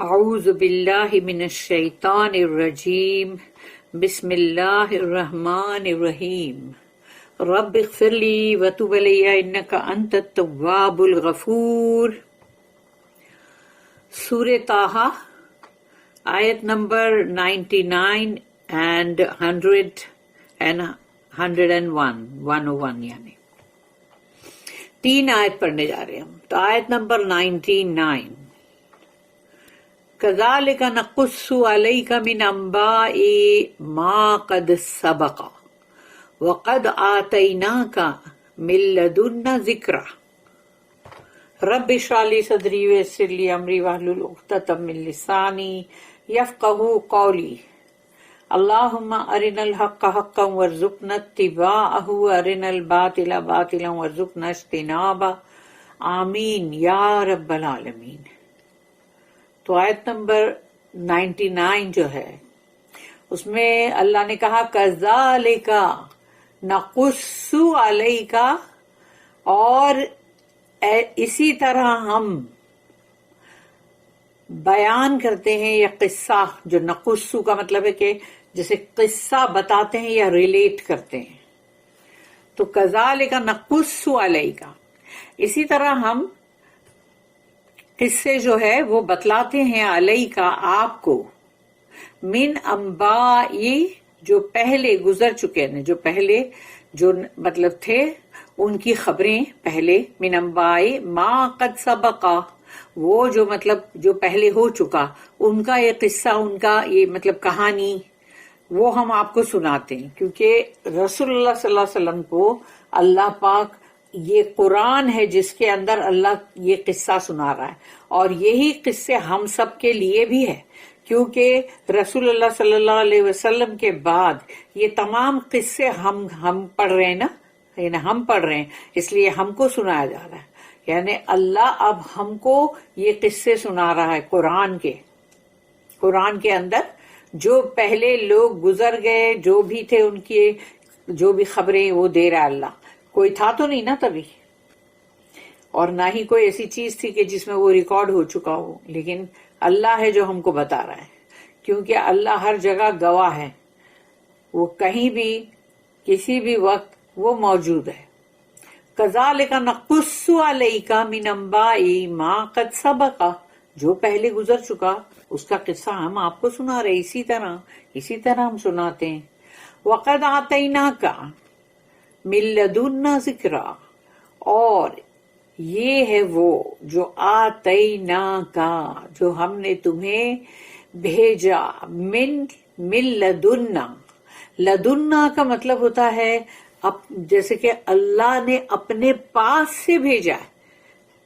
اعوذ باللہ من الشیطان الرجیم بسم اللہ الرحمن الرحیم رب اغفر لی وتب علی انک انت التواب الغفور۔ سورہ طٰہٰ آیت نمبر 99 and 100 and 101 101 یعنی 3 آیت پڑھنے جا رہے ہیں ہم۔ تو آیت نمبر 99، کذالک نقص علیک من انباء ما قد سبق وقد آتیناک من لدنا ذکرا رب اشرح لی صدری ویسر لی امری واحلل عقدۃ من لسانی یفقہوا قولی اللہم ارنا الحق حقا وارزقنا اتباعہ وارنا الباطل باطلا وارزقنا اجتنابہ آمین یا رب العالمین۔ تو آیت نمبر 99 جو ہے اس میں اللہ نے کہا کذالک نقص علیک، اور اسی طرح ہم بیان کرتے ہیں یہ قصہ، جو نقص کا مطلب ہے کہ جیسے قصہ بتاتے ہیں یا ریلیٹ کرتے ہیں، تو کذالک نقص علیک، اسی طرح ہم قصے جو ہے وہ بتلاتے ہیں علیک آپ کو، من انباء جو پہلے گزر چکے ہیں، جو پہلے جو مطلب تھے ان کی خبریں پہلے، من انباء ما قد سبق وہ جو مطلب جو پہلے ہو چکا، ان کا یہ قصہ، ان کا یہ مطلب کہانی وہ ہم آپ کو سناتے ہیں، کیونکہ رسول اللہ صلی اللہ علیہ وسلم کو اللہ پاک یہ قرآن ہے جس کے اندر اللہ یہ قصہ سنا رہا ہے، اور یہی قصے ہم سب کے لیے بھی ہے، کیونکہ رسول اللہ صلی اللہ علیہ وسلم کے بعد یہ تمام قصے ہم پڑھ رہے ہیں نا، یعنی ہم پڑھ رہے ہیں، اس لیے ہم کو سنایا جا رہا ہے، یعنی اللہ اب ہم کو یہ قصے سنا رہا ہے قرآن کے اندر جو پہلے لوگ گزر گئے، جو بھی تھے ان کی جو بھی خبریں وہ دے رہا ہے اللہ۔ کوئی تھا تو نہیں نا تبھی، اور نہ ہی کوئی ایسی چیز تھی کہ جس میں وہ ریکارڈ ہو چکا ہو، لیکن اللہ ہے جو ہم کو بتا رہا ہے، کیونکہ اللہ ہر جگہ گواہ ہے، وہ کہیں بھی کسی بھی وقت وہ موجود ہے۔ کذالک نقص علیک من انباء ما قد سبق، جو پہلے گزر چکا اس کا قصہ ہم آپ کو سنا رہے، اسی طرح ہم سناتے ہیں۔ وقد آتیناک من لدنا ذکرا، اور یہ ہے وہ جو آتیناک جو ہم نے تمہیں بھیجا، من لدنا، لدنا کا مطلب ہوتا ہے جیسے کہ اللہ نے اپنے پاس سے بھیجا ہے،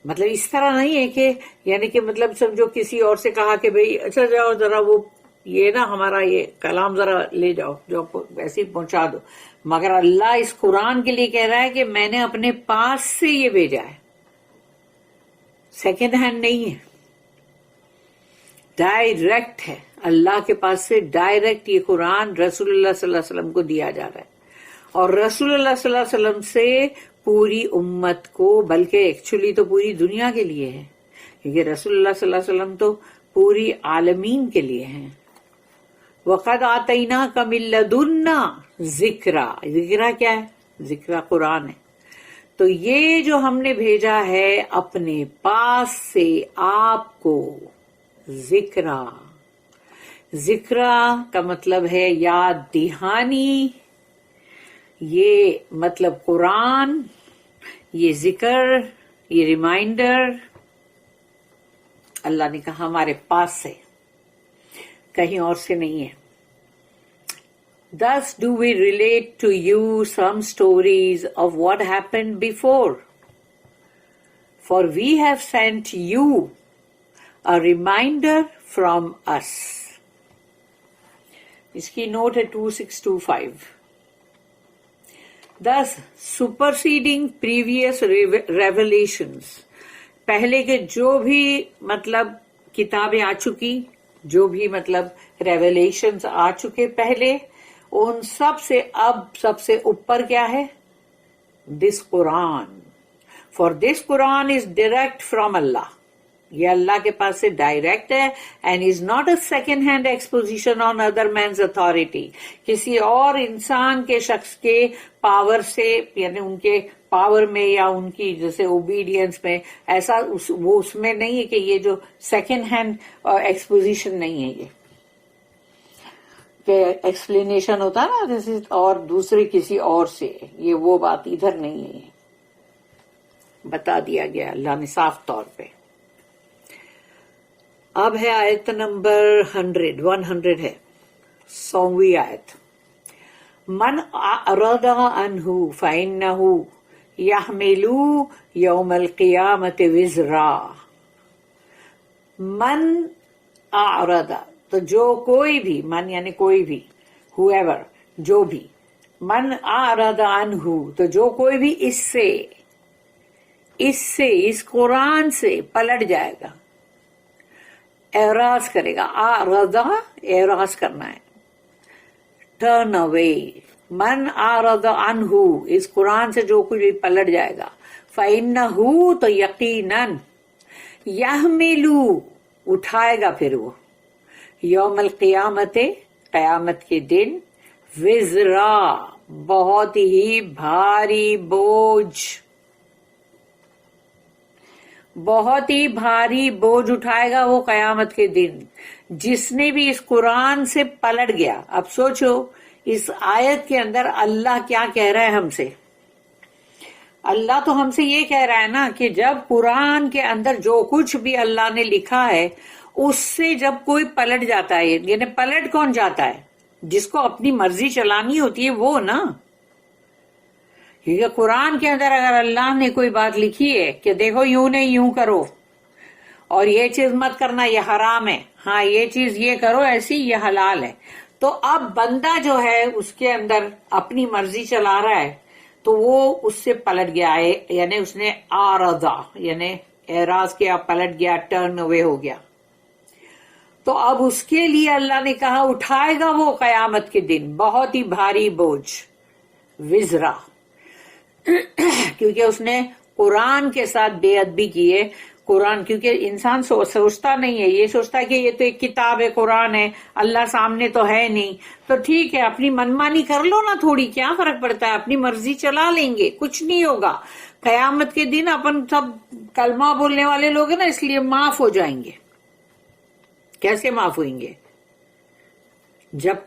مطلب اس طرح نہیں ہے کہ یعنی کہ مطلب سمجھو کسی اور سے کہا کہ بھئی اچھا جاؤ ذرا وہ یہ نا ہمارا یہ کلام ذرا لے جاؤ، جو ویسے ہی پہنچا دو، مگر اللہ اس قرآن کے لیے کہہ رہا ہے کہ میں نے اپنے پاس سے یہ بھیجا ہے، سیکنڈ ہینڈ نہیں ہے، ڈائریکٹ ہے، اللہ کے پاس سے ڈائریکٹ یہ قرآن رسول اللہ صلی اللہ علیہ وسلم کو دیا جا رہا ہے، اور رسول اللہ صلی اللہ علیہ وسلم سے پوری امت کو، بلکہ ایکچولی تو پوری دنیا کے لیے ہے، کیونکہ رسول اللہ صلی اللہ علیہ وسلم تو پوری عالمین کے لیے ہیں۔ وقد آتیناک من لدنا ذکرا، ذکرا کیا ہے؟ ذکرا قرآن ہے، تو یہ جو ہم نے بھیجا ہے اپنے پاس سے آپ کو، ذکرا، ذکرا کا مطلب ہے یاد دہانی، یہ مطلب قرآن، یہ ذکر، یہ ریمائنڈر اللہ نے کہا ہمارے پاس سے، کہیں اور سے نہیں ہے۔ Thus do we relate to you some stories of what happened before, for we have sent you a reminder from us۔ اس کی نوٹ ہے 2625۔ Thus superseding previous revelations، پہلے کے جو بھی مطلب کتابیں آ چکی، جو بھی مطلب ریولیشنز آ چکے پہلے، ان سب سے اب سب سے اوپر کیا ہے؟ This Quran, for this Quran is direct from Allah, یہ اللہ کے پاس سے ڈائریکٹ ہے and is not a second hand exposition on other man's authority. کسی اور انسان کے شخص کے پاور سے یعنی ان کے پاور میں یا ان کی جیسے اوبیڈینس میں ایسا وہ اس میں نہیں ہے کہ یہ جو سیکنڈ ہینڈ ایکسپوزیشن نہیں ہے یہ کہ ایکسپلینیشن ہوتا ہے نا جیسے اور دوسرے کسی اور سے. یہ وہ بات ادھر نہیں ہے, بتا دیا گیا اللہ نے صاف طور پہ. اب ہے آیت نمبر 100 ہے 100ویں آیت. من اعرض عنہ فإنہ یحمل یوم القیامت وزرا. من اعرض تو جو کوئی بھی, من یعنی کوئی بھی, whoever جو بھی, من اعرض عنہ تو جو کوئی بھی اس قرآن سے پلٹ جائے گا, اعراض کرے گا. اعرض اعراض کرنا ہے, ٹرن اوے. من اعرض عنہ اس قرآن سے جو کوئی بھی پلٹ جائے گا, فإنہ تو یقیناً, یحمل اٹھائے گا پھر وہ, یوم القیامت قیامت کے دن, وزرا بہت ہی بھاری بوجھ, بہت ہی بھاری بوجھ اٹھائے گا وہ قیامت کے دن جس نے بھی اس قرآن سے پلٹ گیا. اب سوچو اس آیت کے اندر اللہ کیا کہہ رہا ہے ہم سے. اللہ تو ہم سے یہ کہہ رہا ہے نا کہ جب قرآن کے اندر جو کچھ بھی اللہ نے لکھا ہے اس سے جب کوئی پلٹ جاتا ہے, یعنی پلٹ کون جاتا ہے, جس کو اپنی مرضی چلانی ہوتی ہے وہ نا. کیونکہ قرآن کے اندر اگر اللہ نے کوئی بات لکھی ہے کہ دیکھو یوں نہیں یوں کرو, اور یہ چیز مت کرنا یہ حرام ہے, ہاں یہ چیز یہ کرو ایسی یہ حلال ہے, تو اب بندہ جو ہے اس کے اندر اپنی مرضی چلا رہا ہے تو وہ اس سے پلٹ گیا ہے, یعنی اس نے آرضا یعنی اعراض کیا, پلٹ گیا, ٹرن اوے ہو گیا. تو اب اس کے لیے اللہ نے کہا اٹھائے گا وہ قیامت کے دن بہت ہی بھاری بوجھ, وزرا, کیونکہ اس نے قرآن کے ساتھ بے ادبی کی ہے. قرآن کیونکہ انسان سوچتا نہیں ہے, یہ سوچتا ہے کہ یہ تو ایک کتاب ہے, قرآن ہے, اللہ سامنے تو ہے نہیں, تو ٹھیک ہے اپنی منمانی کر لو نا تھوڑی, کیا فرق پڑتا ہے, اپنی مرضی چلا لیں گے, کچھ نہیں ہوگا. قیامت کے دن اپن سب کلمہ بولنے والے لوگ ہیں نا, اس لیے معاف ہو جائیں گے. کیسے معاف ہوئیں گے؟ جب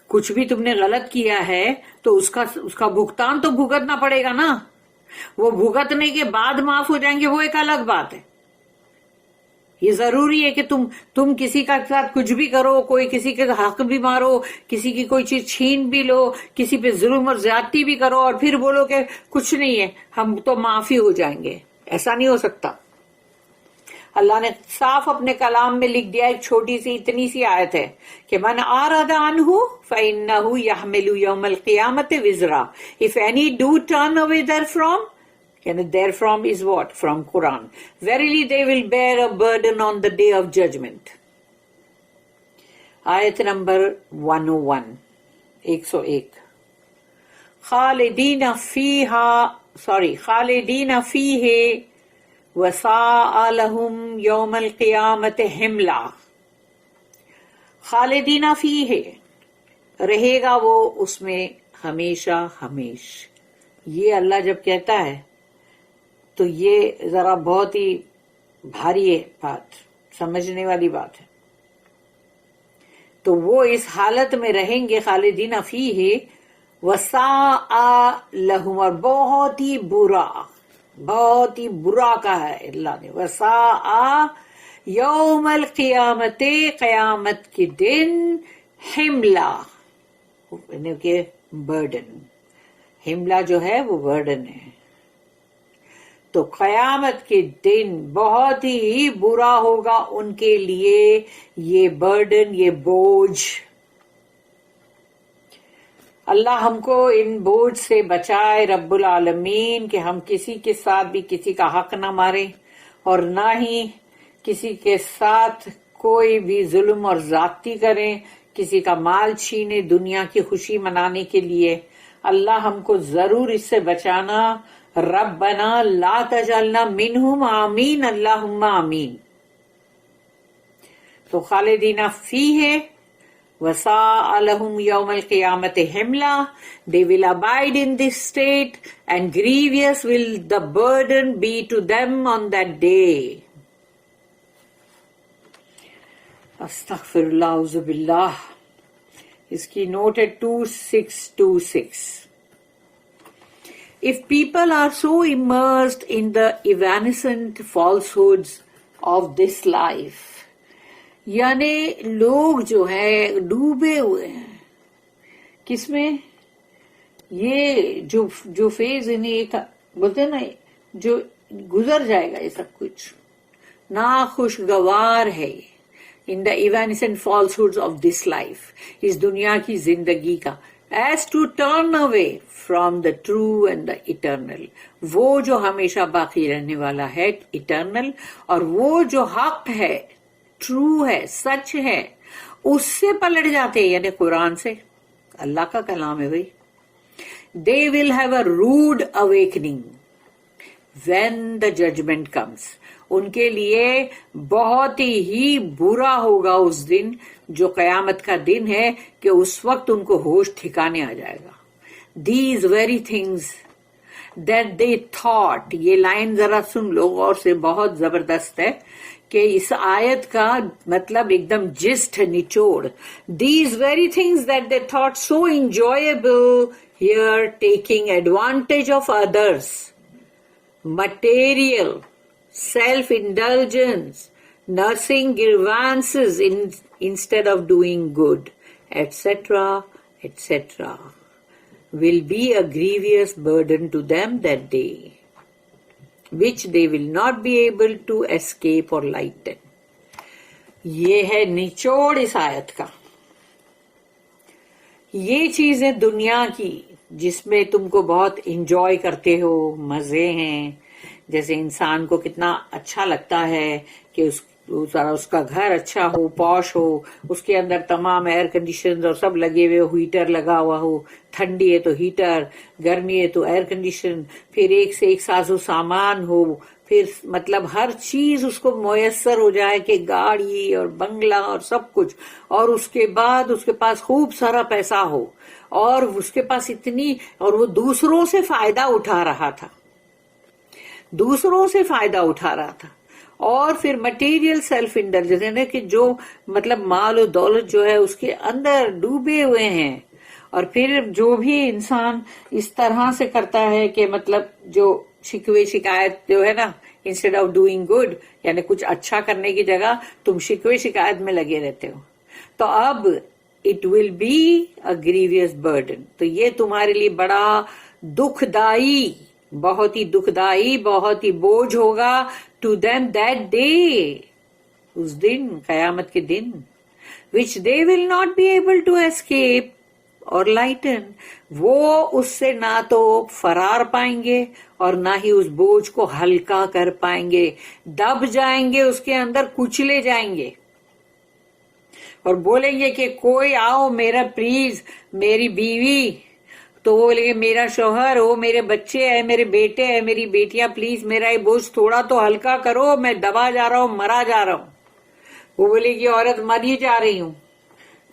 کچھ بھی تم نے غلط کیا ہے تو اس کا بھگتان تو بھگتنا پڑے گا نا. وہ بھگتنے کے بعد معاف ہو جائیں گے وہ ایک الگ بات ہے. یہ ضروری ہے کہ تم کسی کا ساتھ کچھ بھی کرو, کوئی کسی کے حق بھی مارو, کسی کی کوئی چیز چھین بھی لو, کسی پہ ظلم اور زیادتی بھی کرو اور پھر بولو کہ کچھ نہیں ہے ہم تو معافی ہو جائیں گے, ایسا نہیں ہو سکتا. اللہ نے صاف اپنے کلام میں لکھ دیا, ایک چھوٹی سی اتنی سی آیت ہے کہ من اعرض عنہ فإنہ یحمل یوم القیامت وزرا. If any do turn away therefrom, and therefrom is what? From Quran. Verily they will bear a burden on the day of judgment. آیت نمبر 101 101. خالدین فیہ وَسَاءَ لَهُمْ يَوْمَ الْقِيَامَةِ حِمْلًا. خالدین فیہ رہے گا وہ اس میں ہمیشہ ہمیش. یہ اللہ جب کہتا ہے تو یہ ذرا بہت ہی بھاری ہے بات, سمجھنے والی بات ہے. تو وہ اس حالت میں رہیں گے خالدین فیہ وَسَاءَ لَهُمْ, اور بہت ہی برا کہا ہے اللہ نے. وَسَاءَ یوم القیامت قیامت کے دن, حملہ یعنی کہ برڈن, حملہ جو ہے وہ برڈن ہے. تو قیامت کے دن بہت ہی برا ہوگا ان کے لیے یہ برڈن, یہ بوجھ. اللہ ہم کو ان بوجھ سے بچائے رب العالمین کہ ہم کسی کے ساتھ بھی کسی کا حق نہ ماریں اور نہ ہی کسی کے ساتھ کوئی بھی ظلم اور زیادتی کریں, کسی کا مال چھینے دنیا کی خوشی منانے کے لیے. اللہ ہم کو ضرور اس سے بچانا. ربنا لا تجعلنا منہم, آمین اللہم آمین. تو خالدین فیہ وَسَاءَ لَهُمْ يَوْمَ الْقِيَامَةِ حِمْلًا. They will abide in this state, and grievous will the burden be to them on that day. Astaghfirullah, auzu billah. Iski note ہے 2626. If people are so immersed in the evanescent falsehoods of this life, یعنی لوگ جو ہے ڈوبے ہوئے ہیں کس میں؟ یہ جو فیز انہیں ایک بولتے ہیں نا جو گزر جائے گا یہ سب کچھ ناخوشگوار ہے ان دا ایوانسنٹ فالسہوڈز آف دس لائف، اس دنیا کی زندگی کا، is to turn away from the true and the eternal, وہ جو ہمیشہ باقی رہنے والا ہے اٹرنل، اور وہ جو حق ہے، ٹرو ہے، سچ ہے، اس سے پلٹ جاتے ہیں، یعنی قرآن سے، اللہ کا کلام ہے بھائی. They will have a rude awakening when the judgment comes. ان کے لیے بہت ہی برا ہوگا اس دن جو قیامت کا دن ہے کہ اس وقت ان کو ہوش ٹھکانے آ جائے گا. These very things that they thought، یہ لائن ذرا سن لو غور سے، بہت زبردست ہے کہ اس آیت کا مطلب ایک دم جسٹ نچوڑ. These very things that they thought so enjoyable here, taking advantage of others, material, self-indulgence, nursing grievances instead of doing good, etc., etc., will be a grievous burden to them that day, which they will not be able to escape or lighten. یہ ہے نچوڑ اس آیت کا. یہ چیزیں دنیا کی جس میں تم کو بہت انجوائے کرتے ہو، مزے ہیں، جیسے انسان کو کتنا اچھا لگتا ہے کہ اس کا گھر اچھا ہو، پوش ہو، اس کے اندر تمام ایئر کنڈیشن اور سب لگے ہوئے ہو، ہیٹر لگا ہوا ہو، ٹھنڈی ہے تو ہیٹر، گرمی ہے تو ایئر کنڈیشن، پھر ایک سے ایک سازو سامان ہو، پھر مطلب ہر چیز اس کو میسر ہو جائے کہ گاڑی اور بنگلہ اور سب کچھ، اور اس کے بعد اس کے پاس خوب سارا پیسہ ہو، اور اس کے پاس اتنی، اور وہ دوسروں سے فائدہ اٹھا رہا تھا، دوسروں سے فائدہ اٹھا رہا تھا. اور پھر مٹیریل سیلف انڈلجنس، یعنی کہ جو مطلب مال و دولت جو ہے اس کے اندر ڈوبے ہوئے ہیں. اور پھر جو بھی انسان اس طرح سے کرتا ہے کہ مطلب جو شکوے شکایت جو ہے نا، انسٹیڈ آف ڈوئنگ گڈ، یعنی کچھ اچھا کرنے کی جگہ تم شکوے شکایت میں لگے رہتے ہو، تو اب it will be a grievous burden. تو یہ تمہارے لیے بڑا دکھ دائی، بہت ہی دکھ دائی، بہت ہی بوجھ ہوگا ٹو دیم دیٹ ڈے، اس دن، قیامت کے دن، which they will not be able to escape اور lighten. وہ اس سے نہ تو فرار پائیں گے اور نہ ہی اس بوجھ کو ہلکا کر پائیں گے، دب جائیں گے اس کے اندر، کچلے جائیں گے، اور بولیں گے کہ کوئی آؤ میرا پلیز، میری بیوی، تو وہ بولے گے میرا شوہر ہو، میرے بچے ہیں، میرے بیٹے ہیں، میری بیٹیاں، پلیز میرا یہ بوجھ تھوڑا تو ہلکا کرو، میں دبا جا رہا ہوں، مرا جا رہا ہوں. وہ بولے گی عورت مر ہی جا رہی ہوں،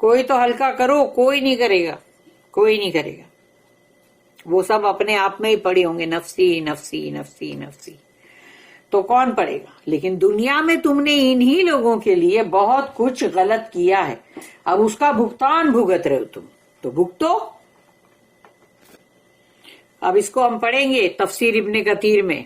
کوئی تو ہلکا کرو. کوئی نہیں کرے گا، کوئی نہیں کرے گا. وہ سب اپنے آپ میں ہی پڑے ہوں گے، نفسی نفسی نفسی نفسی. تو کون پڑے گا؟ لیکن دنیا میں تم نے انہی لوگوں کے لیے بہت کچھ غلط کیا ہے، اب اس کا بھگتان بھگت رہے ہو تم، تو بھگتو. اب اس کو ہم پڑھیں گے تفسیر ابن کثیر میں.